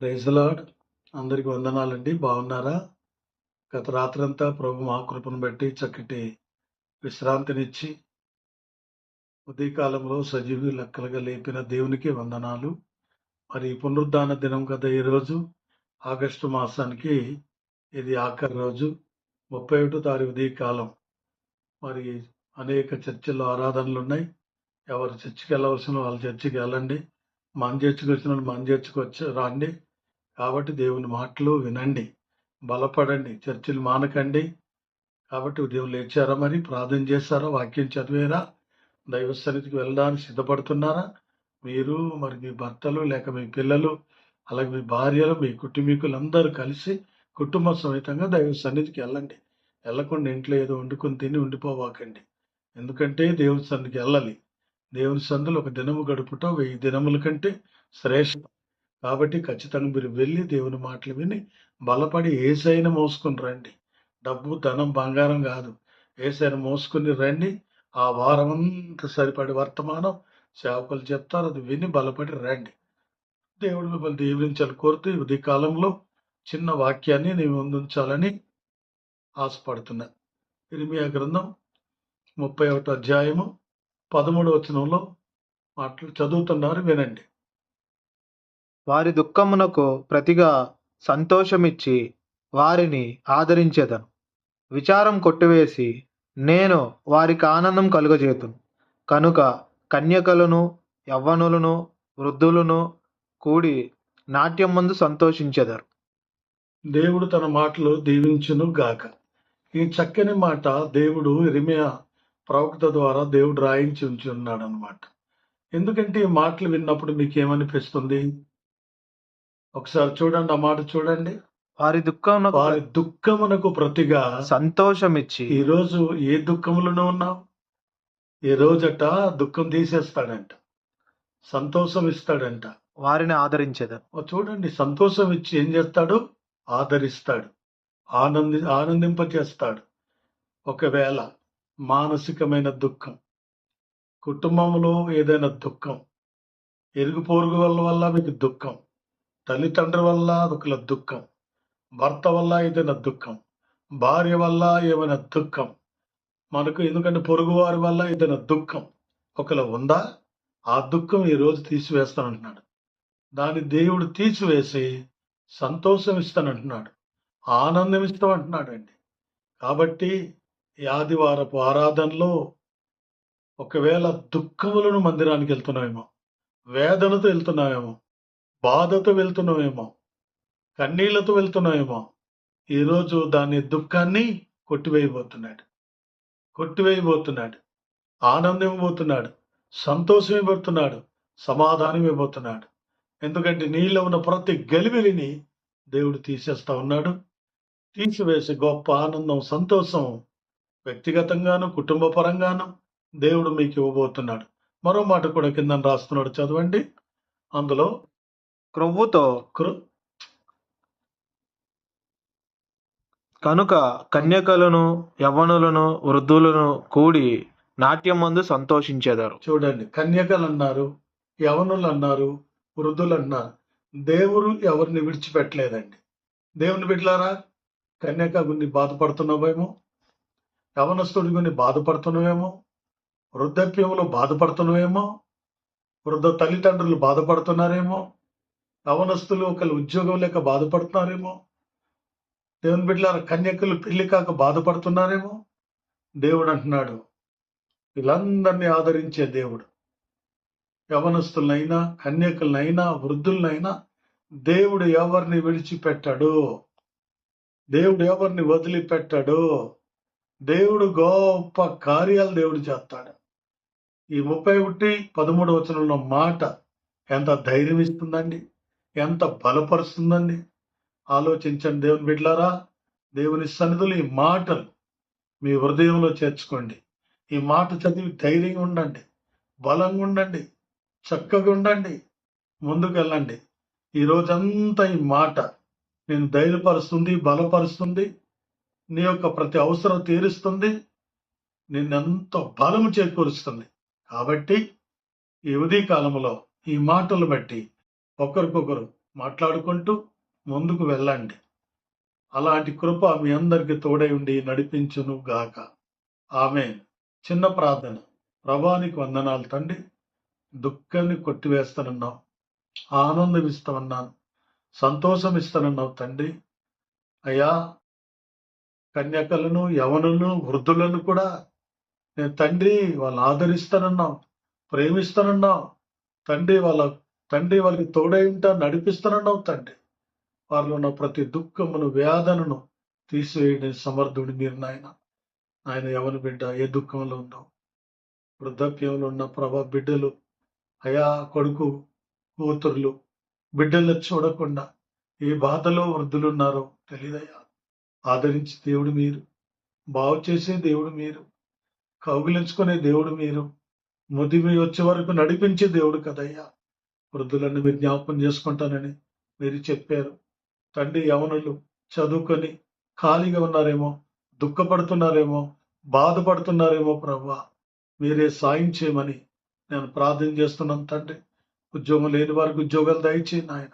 Praise the lord. అందరికి వందనాలండి. బాగున్నారా? గత రాత్రంతా ప్రభు మహాకృపను బట్టి చక్కటి విశ్రాంతినిచ్చి ఉదయకాలంలో సజీవి లెక్కలుగా లేపిన దేవునికి వందనాలు. మరి పునరుద్ధాన దినం కదా ఈరోజు. ఆగస్టు మాసానికి ఇది ఆఖరి రోజు. 31 తారీఖు ఉదయకాలం. మరి అనేక చర్చిల్లో ఆరాధనలు ఉన్నాయి. ఎవరు చర్చికి వెళ్ళవలసిన వాళ్ళు చర్చికి వెళ్ళండి. మన చర్చికి వచ్చిన వాళ్ళు మన చర్చికి వచ్చి రండి. కాబట్టి దేవుని మాటలు వినండి, బలపడండి, చర్చిలు మానకండి. కాబట్టి ఉదయం లేచారా, మరి ప్రార్థన చేశారా, వాక్యం చదివారా, దైవ సన్నిధికి వెళ్ళడానికి సిద్ధపడుతున్నారా? మీరు మరి మీ భర్తలు లేక మీ పిల్లలు అలాగే మీ భార్యలు మీ కుటుంబీకులందరూ కలిసి కుటుంబ సమేతంగా దైవ సన్నిధికి వెళ్ళండి. వెళ్ళకుండా ఇంట్లో ఏదో వండుకొని తిని ఉండిపోవాకండి. ఎందుకంటే దేవుని సన్నిధికి వెళ్ళాలి. దేవుని సందులో ఒక దినము గడుపుట 1000 దినముల కంటే శ్రేష్ఠం. కాబట్టి ఖచ్చితంగా మీరు వెళ్ళి దేవుని మాటలు విని బలపడి యేసయ్యను మోసుకుని రండి. డబ్బు, ధనం, బంగారం కాదు. యేసయ్యను మోసుకుని రండి. ఆ వారమంతా సరిపడే వర్తమానం సేవకులు చెప్తారు, అది విని బలపడి రండి. దేవుడు మిమ్మల్ని దీవించాలని కోరుతూ ఈ ఉదయ కాలంలో చిన్న వాక్యాన్ని నేను ముందుంచాలని ఆశపడుతున్నా. ఇర్మీయా గ్రంథం 31 అధ్యాయము 13వ వచనంలో మాటలు చదువుతున్నారు, వినండి. వారి దుఃఖమునకు ప్రతిగా సంతోషమిచ్చి వారిని ఆదరించెదను. విచారం కొట్టివేసి నేను వారికి ఆనందం కలుగజేతును. కనుక కన్యకలను, యవ్వనులను, వృద్ధులను కూడి నాట్యమందు సంతోషించెదరు. దేవుడు తన మాటలు దీవించును గాక. ఈ చక్కని మాట దేవుడు ఇర్మీయా ప్రవక్త ద్వారా దేవుడు రాయించి ఉంచి ఉన్నాడు అనమాట. ఎందుకంటే ఈ మాటలు విన్నప్పుడు మీకు ఏమనిపిస్తుంది? ఒకసారి చూడండి, ఆ మాట చూడండి. వారి దుఃఖమునకు ప్రతిగా సంతోషమిచ్చి. ఈరోజు ఏ దుఃఖములను ఉన్నావు? ఈ రోజట దుఃఖం తీసేస్తాడంట, సంతోషం ఇస్తాడంట. వారిని ఆదరించెదరు. చూడండి, సంతోషం ఇచ్చి ఏం చేస్తాడు? ఆదరిస్తాడు, ఆనందింపచేస్తాడు. ఒకవేళ మానసికమైన దుఃఖం, కుటుంబంలో ఏదైనా దుఃఖం, ఇరుగు పొరుగు వల్ల మీకు దుఃఖం, తల్లిదండ్రుల వల్ల ఒకళ్ళ దుఃఖం, భర్త వల్ల ఏదైనా దుఃఖం, భార్య వల్ల ఏమైనా దుఃఖం, మనకు ఎందుకంటే పొరుగు వారి వల్ల ఏదైనా దుఃఖం ఒకళ్ళ ఉందా? ఆ దుఃఖం ఈరోజు తీసివేస్తానంటున్నాడు. దాన్ని దేవుడు తీసివేసి సంతోషం ఇస్తానంటున్నాడు, ఆనందం ఇస్తామంటున్నాడు అండి. కాబట్టి ఈ ఆదివారపు ఆరాధనలో ఒకవేళ దుఃఖములను మందిరానికి వెళ్తున్నామేమో, వేదనతో వెళ్తున్నామేమో, బాధతో వెళ్తున్నామేమో, కన్నీళ్లతో వెళ్తున్నామేమో, ఈరోజు దాని దుఃఖాన్ని కొట్టివేయబోతున్నాడు, ఆనందం ఇవ్వబోతున్నాడు, సంతోషం ఇవ్వబోతున్నాడు, సమాధానం ఇవ్వబోతున్నాడు. ఎందుకంటే నీలో ఉన్న ప్రతి గలిబిలిని దేవుడు తీసేస్తా ఉన్నాడు. తీసివేసి గొప్ప ఆనందం, సంతోషం వ్యక్తిగతంగాను కుటుంబ పరంగాను దేవుడు మీకు ఇవ్వబోతున్నాడు. మరో మాట కూడా కింద రాస్తున్నాడు, చదవండి. అందులో క్రొవ్వుతో కనుక కన్యకలను, యవ్వనులను, వృద్ధులను కూడి నాట్యమందు సంతోషించెదరు. చూడండి, కన్యకలు అన్నారు, యవనులు అన్నారు, వృద్ధులు అన్నారు. దేవుడు ఎవరిని విడిచిపెట్టలేదండి. దేవుని బిడ్డలారా, కన్యక గురించి బాధపడుతున్నావేమో, యవనస్తుడి గురించి బాధపడుతున్నావేమో, వృద్ధాప్యంలో బాధపడుతున్నావేమో, వృద్ధ తల్లిదండ్రులు బాధపడుతున్నారేమో, యవనస్తులు ఒకళ్ళు ఉద్యోగం లేక బాధపడుతున్నారేమో, దేవుని బిడ్డలారా కన్యకలు పెళ్లి కాక బాధపడుతున్నారేమో. దేవుడు అంటున్నాడు, వీళ్ళందరినీ ఆదరించే దేవుడు. యవనస్తులనైనా, కన్యకలనైనా, వృద్ధులనైనా దేవుడు ఎవరిని విడిచిపెట్టాడు, దేవుడు ఎవరిని వదిలిపెట్టాడు. దేవుడు గొప్ప కార్యాలు దేవుడు చేస్తాడు. ఈ 31:13 వచనంలో మాట ఎంత ధైర్యం ఇస్తుందండి, ఎంత బలపరుస్తుందండి. ఆలోచించండి దేవుని బిడ్డలారా. దేవుని సన్నిధులు ఈ మాటలు మీ హృదయంలో చేర్చుకోండి. ఈ మాట చదివి ధైర్యంగా ఉండండి, బలంగా ఉండండి, చక్కగా ఉండండి, ముందుకు వెళ్ళండి. ఈ రోజంతా ఈ మాట నేను ధైర్యపరుస్తుంది, బలపరుస్తుంది, నీ యొక్క ప్రతి అవసరం తీరుస్తుంది, నిన్నెంతో బలము చేకూరుస్తుంది. కాబట్టి ఈ ఉదయ కాలంలో ఈ మాటలు బట్టి ఒకరికొకరు మాట్లాడుకుంటూ ముందుకు వెళ్ళండి. అలాంటి కృప మీ అందరికి తోడై ఉండి నడిపించును గాక. ఆమేన్. చిన్న ప్రార్థన. ప్రభానికి వందనాలు తండ్రి. దుఃఖాన్ని కొట్టివేస్తానన్నావు, ఆనందం ఇస్తామన్నాను, సంతోషం ఇస్తానన్నావు తండ్రి. అయ్యా, కన్యకలను, యవనులను, వృద్ధులను కూడా నేను తండ్రి వాళ్ళని ఆదరిస్తానన్నావు, ప్రేమిస్తానన్నావు తండ్రి. వాళ్ళకి తోడై ఉంటా నడిపిస్తానన్నావు తండ్రి. వారిలో ఉన్న ప్రతి దుఃఖమును, వేదనను తీసివేయడం సమర్థుడి మీరు నాయన. ఆయన ఎవరి బిడ్డ ఏ దుఃఖంలో ఉందో, వృద్ధాప్యంలో ఉన్న ప్రభా బిడ్డలు, అయా కొడుకు కూతుర్లు బిడ్డలు చూడకుండా ఏ బాధలో వృద్ధులున్నారో తెలియదయ్యా. ఆదరించి దేవుడు మీరు, బాగు చేసే దేవుడు మీరు, కౌగిలించుకునే దేవుడు మీరు, ముదిమి వచ్చే వరకు నడిపించే దేవుడు కదయ్యా. వృద్ధులను మీరు జ్ఞాపకం చేసుకుంటానని మీరు చెప్పారు తండ్రి. యవనులు చదువుకొని ఖాళీగా ఉన్నారేమో, దుఃఖపడుతున్నారేమో, బాధపడుతున్నారేమో ప్రభా, మీరే సాయం చేయమని నేను ప్రార్థన చేస్తున్నాను తండ్రి. ఉద్యోగం లేని వారికి ఉద్యోగాలు దయచేయండి ఆయన.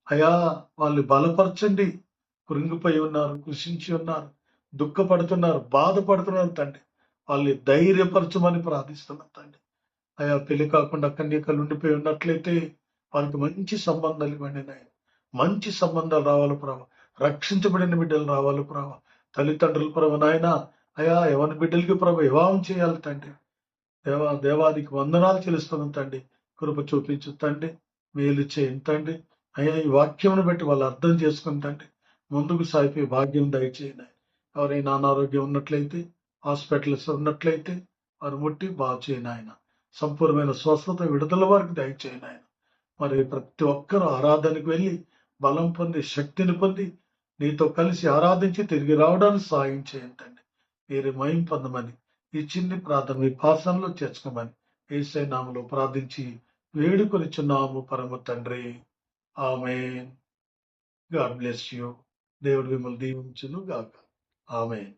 అయా, వాళ్ళు బలపరచండి. కృంగిపోయి ఉన్నారు, కృషించి ఉన్నారు, దుఃఖపడుతున్నారు, బాధపడుతున్నారు తండ్రి. వాళ్ళని ధైర్యపరచమని ప్రార్థిస్తున్నాను తండ్రి. అయా, పెళ్లి కాకుండా కన్యకలు ఉండిపోయి ఉన్నట్లయితే వాళ్ళకి మంచి సంబంధాలు ఇవ్వండి నాయన. మంచి సంబంధాలు రావాలి ప్రభా. రక్షించబడిన బిడ్డలు రావాలి ప్రభా. తల్లిదండ్రుల ప్రభా నాయన. అయా, ఎవరి బిడ్డలకి ప్రభా వివాహం చేయాలి తండ్రి. దేవానికి వందనాలు చెల్లిస్తున్నాం తండ్రి. కృప చూపించు తండ్రి, మేలు చేయండి తండ్రి. అయ్యా, ఈ వాక్యమును బట్టి వాళ్ళు అర్థం చేసుకుని తండ్రి ముందుకు సాగిపోయి భాగ్యం దయచేయండి. ఎవరైనా అనారోగ్యం ఉన్నట్లయితే, హాస్పిటల్స్ ఉన్నట్లయితే వారు ముట్టి బాగు చేయను ఆయన. సంపూర్ణమైన స్వస్థత, విడుదల వారికి దయచేయను ఆయన. మరి ప్రతి ఒక్కరూ ఆరాధనకు వెళ్ళి బలం పొంది, శక్తిని పొంది, నీతో కలిసి ఆరాధించి తిరిగి రావడానికి సాయం చేయండి తండ్రి. మీరే మహిమ పొందమని ఈ చిన్ని ప్రార్థన మీ పాసనలో చేర్చుకోమని యేసయ్య నామములో ప్రార్థించి వేడుకొనిచున్నాము పరమ తండ్రి. ఆమేన్. God bless you. దేవుడు మిమ్మల్ని దీవించును గాక. ఆమేన్.